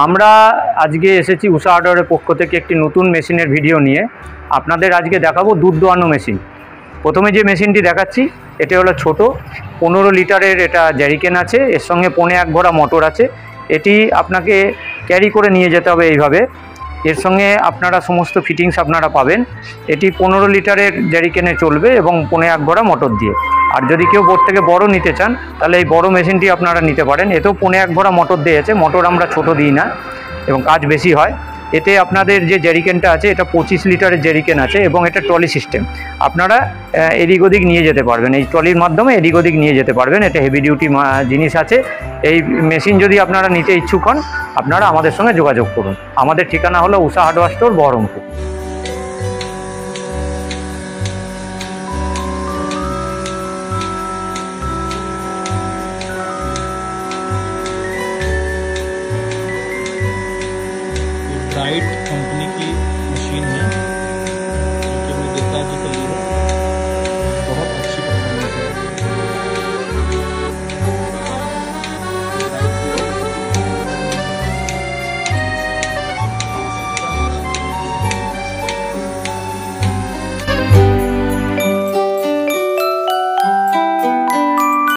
আমরা আজকে এসেছি উষা হার্ডওয়্যারের পক্ষ থেকে একটি নতুন মেশিনের ভিডিও নিয়ে। আপনাদের আজকে দেখাবো দুধ দোয়ানো মেশিন। প্রথমে যে মেশিনটি দেখাচ্ছি এটা হলো ছোট 15 লিটারের এটা জ্যারিকেন আছে, এর সঙ্গে 1.5 ঘোড়া মোটর আছে। এটি আপনাকে ক্যারি করে নিয়ে যেতে হবে এইভাবে। এর সঙ্গে আপনারা সমস্ত ফিটিংস আপনারা পাবেন। এটি 15 লিটারের জ্যারিকেনে চলবে এবং 1.5 ঘোড়া মোটর দিয়ে। আর যদি কেউ বোর থেকে বড় নিতে চান তাহলে এই বড় মেশিনটি আপনারা নিতে পারেন। এতেও 1.5 ঘোড়া মোটর দিয়েছে, মোটর আমরা ছোট দিই না এবং কাজ বেশি হয়। এতে আপনাদের যে জ্যারিকেনটা আছে এটা 25 লিটারের জ্যারিকেন আছে এবং এটা ট্রলি সিস্টেম। আপনারা এদিক ওদিক নিয়ে যেতে পারবেন, এই ট্রলির মাধ্যমে এদিক ওদিক নিয়ে যেতে পারবেন। এটা হেভি ডিউটি জিনিস আছে। এই মেশিন যদি আপনারা নিতে ইচ্ছুক হন আপনারা আমাদের সঙ্গে যোগাযোগ করুন। আমাদের ঠিকানা হলো Usha hardware store, Baharampur. Bright company की मशीन है जो कि हमने देखा कि